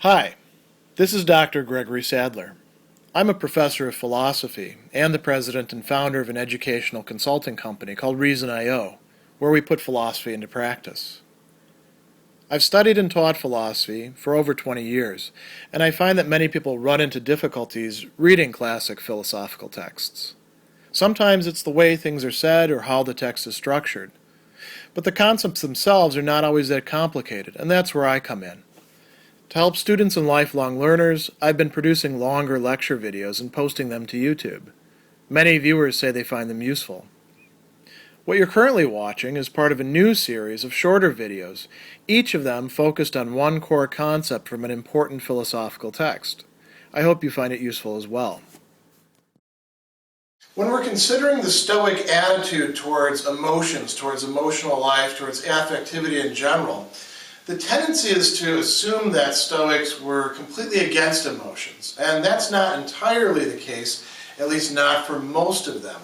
Hi, this is Dr. Gregory Sadler. I'm a professor of philosophy and the president and founder of an educational consulting company called Reason.io, where we put philosophy into practice. I've studied and taught philosophy for over 20 years, and I find that many people run into difficulties reading classic philosophical texts. Sometimes it's the way things are said or how the text is structured. But the concepts themselves are not always that complicated, and that's where I come in. To help students and lifelong learners, I've been producing longer lecture videos and posting them to YouTube. Many viewers say they find them useful. What you're currently watching is part of a new series of shorter videos, each of them focused on one core concept from an important philosophical text. I hope you find it useful as well. When we're considering the Stoic attitude towards emotions, towards emotional life, towards affectivity in general, the tendency is to assume that Stoics were completely against emotions, and that's not entirely the case, at least not for most of them.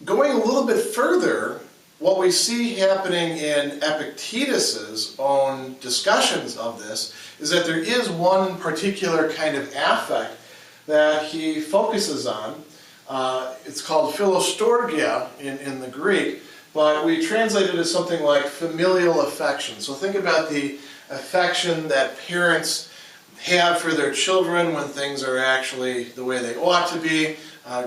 Going a little bit further, what we see happening in Epictetus's own discussions of this is that there is one particular kind of affect that he focuses on. It's called philostorgia in the Greek, but we translate it as something like familial affection. So think about the affection that parents have for their children when things are actually the way they ought to be.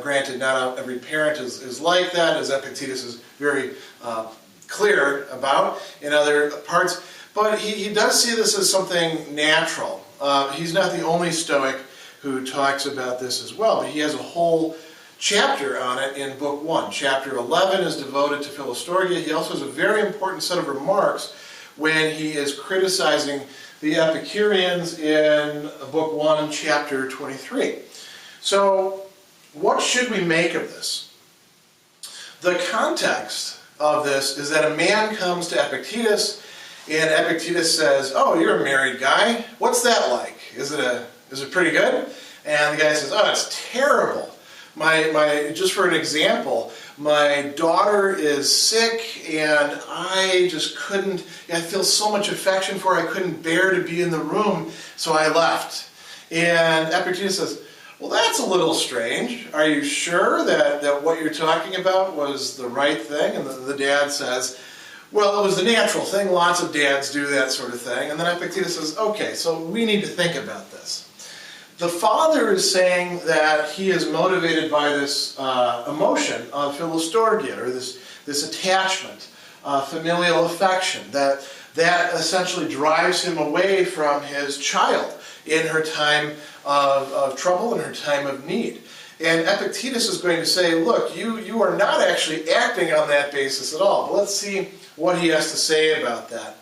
Granted, not every parent is like that, as Epictetus is very clear about in other parts. But he does see this as something natural. He's not the only Stoic who talks about this as well, but he has a whole chapter on it in Book 1. Chapter 11 is devoted to philostorgia. He also has a very important set of remarks when he is criticizing the Epicureans in Book 1, Chapter 23. So, what should we make of this? The context of this is that a man comes to Epictetus, and Epictetus says, "Oh, you're a married guy. What's that like? Is it pretty good?" And the guy says, "Oh, it's terrible. Just for an example, my daughter is sick and I just couldn't, I feel so much affection for her, I couldn't bear to be in the room, so I left." And Epictetus says, "Well, that's a little strange. Are you sure that what you're talking about was the right thing?" And the dad says, "Well, it was the natural thing. Lots of dads do that sort of thing." And then Epictetus says, "Okay, so we need to think about this." The father is saying that he is motivated by this emotion of philostorgia, or this attachment, familial affection, that essentially drives him away from his child in her time of trouble, in her time of need. And Epictetus is going to say, look, you are not actually acting on that basis at all. But let's see what he has to say about that.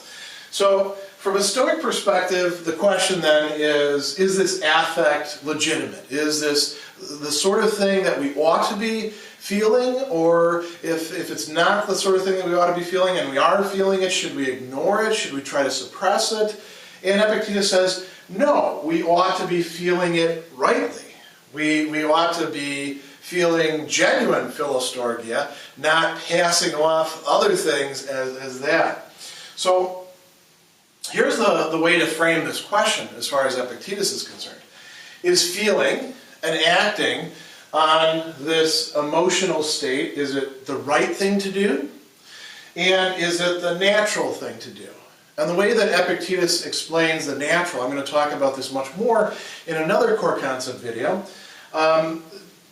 So, from a Stoic perspective, the question then is this affect legitimate? Is this the sort of thing that we ought to be feeling? Or if it's not the sort of thing that we ought to be feeling and we are feeling it, should we ignore it? Should we try to suppress it? And Epictetus says, no, we ought to be feeling it rightly. We ought to be feeling genuine philostorgia, not passing off other things as that. So, here's the way to frame this question as far as Epictetus is concerned. Is feeling and acting on this emotional state, is it the right thing to do? And is it the natural thing to do? And the way that Epictetus explains the natural, I'm going to talk about this much more in another core concept video,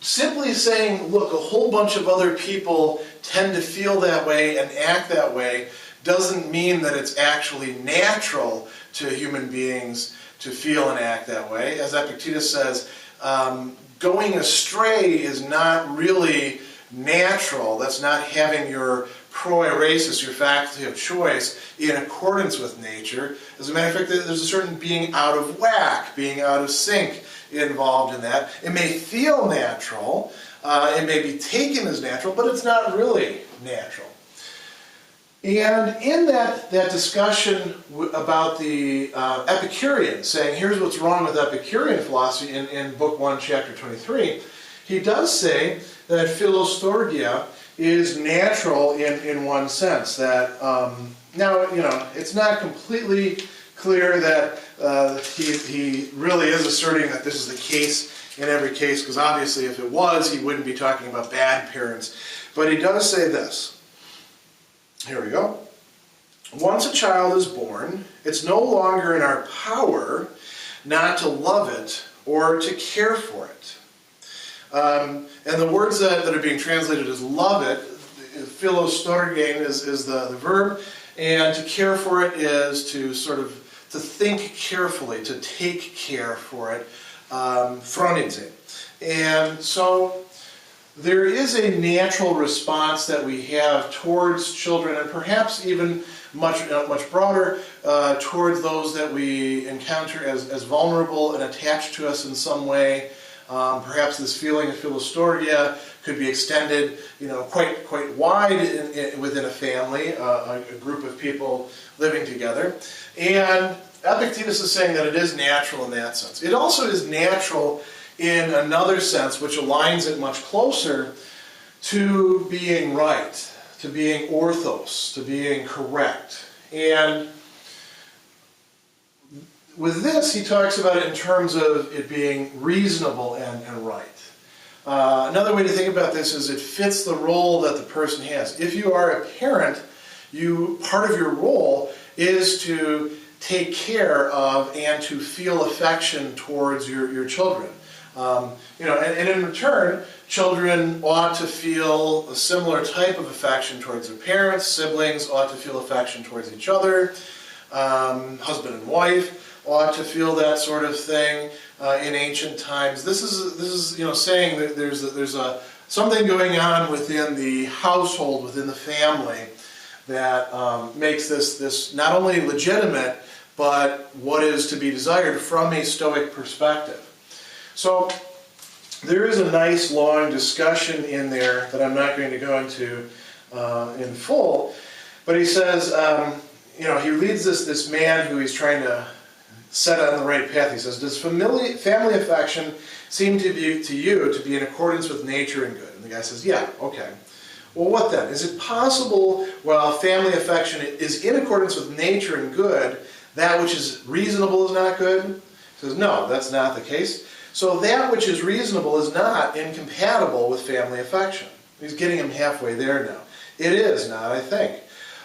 simply saying, look, a whole bunch of other people tend to feel that way and act that way doesn't mean that it's actually natural to human beings to feel and act that way. As Epictetus says, going astray is not really natural. That's not having your proeresis, your faculty of choice, in accordance with nature. As a matter of fact, there's a certain being out of whack, being out of sync involved in that. It may feel natural, it may be taken as natural, but it's not really natural. And in that discussion about the Epicureans, saying here's what's wrong with Epicurean philosophy in Book 1, Chapter 23, he does say that philostorgia is natural in one sense. That now, it's not completely clear that he really is asserting that this is the case in every case, because obviously if it was, he wouldn't be talking about bad parents. But he does say this. Here we go. Once a child is born, it's no longer in our power not to love it or to care for it. And the words that are being translated as love it, philostorgia is the verb, and to care for it is to sort of to think carefully, to take care for it, phronidze. And so there is a natural response that we have towards children, and perhaps even much broader, towards those that we encounter as vulnerable and attached to us in some way. Perhaps this feeling of philostorgia could be extended, quite wide within a family, a group of people living together. And Epictetus is saying that it is natural in that sense. It also is natural in another sense, which aligns it much closer to being right, to being orthos, to being correct. And with this, he talks about it in terms of it being reasonable and right. Another way to think about this is it fits the role that the person has. If you are a parent, part of your role is to take care of and to feel affection towards your children. And in return, children ought to feel a similar type of affection towards their parents. Siblings ought to feel affection towards each other. Husband and wife ought to feel that sort of thing in ancient times. This is saying that there's something going on within the household, within the family, that makes this not only legitimate, but what is to be desired from a Stoic perspective. So there is a nice long discussion in there that I'm not going to go into in full, but he says, he leads this man who he's trying to set on the right path. He says, does family affection seem to you to be in accordance with nature and good? And the guy says, yeah, okay. Well, what then? Is it possible, while family affection is in accordance with nature and good, that which is reasonable is not good? He says, no, that's not the case. So that which is reasonable is not incompatible with family affection. He's getting him halfway there now. It is not, I think.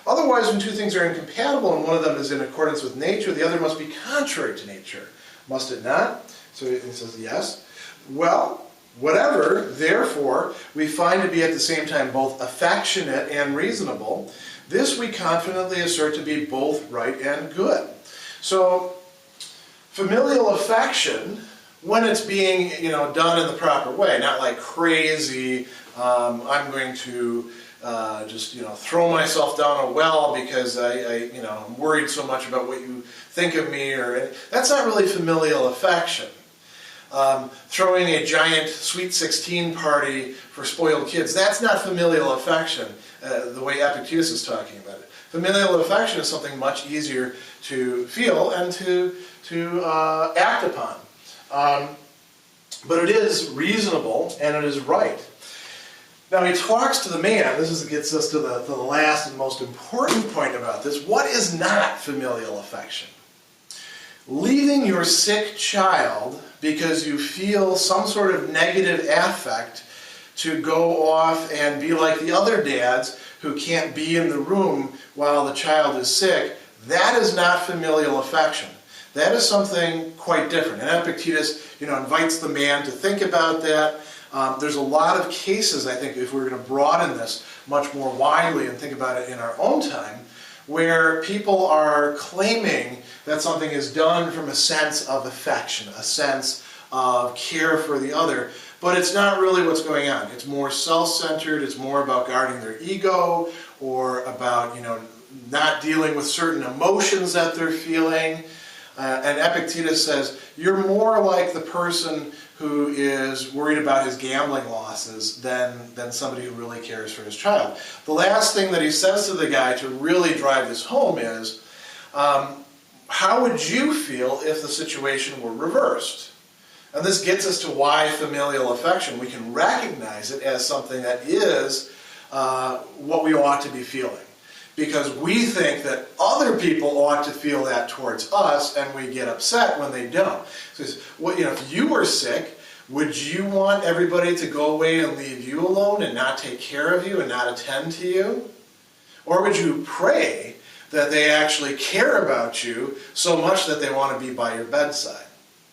Otherwise, when two things are incompatible and one of them is in accordance with nature, the other must be contrary to nature. Must it not? So he says, yes. Well, whatever, therefore, we find to be at the same time both affectionate and reasonable, this we confidently assert to be both right and good. So, familial affection, when it's being done in the proper way, not like crazy, I'm going to just throw myself down a well because I'm worried so much about what you think of me, or that's not really familial affection. Throwing a giant Sweet 16 party for spoiled kids, that's not familial affection the way Epictetus is talking about it. Familial affection is something much easier to feel and to act upon. But it is reasonable and it is right. Now he talks to the man. This gets us to the last and most important point about this. What is not familial affection? Leaving your sick child because you feel some sort of negative affect to go off and be like the other dads who can't be in the room while the child is sick, that is not familial affection. That is something quite different. And Epictetus, invites the man to think about that. There's a lot of cases, I think, if we're going to broaden this much more widely and think about it in our own time, where people are claiming that something is done from a sense of affection, a sense of care for the other, but it's not really what's going on. It's more self-centered, it's more about guarding their ego, or about, not dealing with certain emotions that they're feeling. And Epictetus says, you're more like the person who is worried about his gambling losses than somebody who really cares for his child. The last thing that he says to the guy to really drive this home is, how would you feel if the situation were reversed? And this gets us to why familial affection. We can recognize it as something that is what we ought to be feeling. because we think that other people ought to feel that towards us, and we get upset when they don't. So, if you were sick, would you want everybody to go away and leave you alone and not take care of you and not attend to you? Or would you pray that they actually care about you so much that they want to be by your bedside?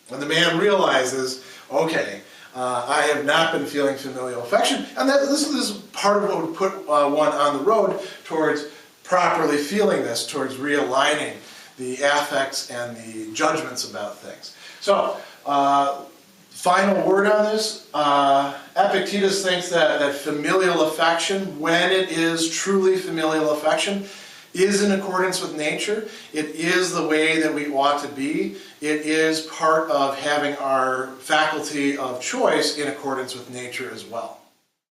When the man realizes, okay, I have not been feeling familial affection, and this is part of what would put one on the road towards properly feeling this, towards realigning the affects and the judgments about things. So, final word on this, Epictetus thinks that familial affection, when it is truly familial affection, is in accordance with nature. It is the way that we ought to be. It is part of having our faculty of choice in accordance with nature as well.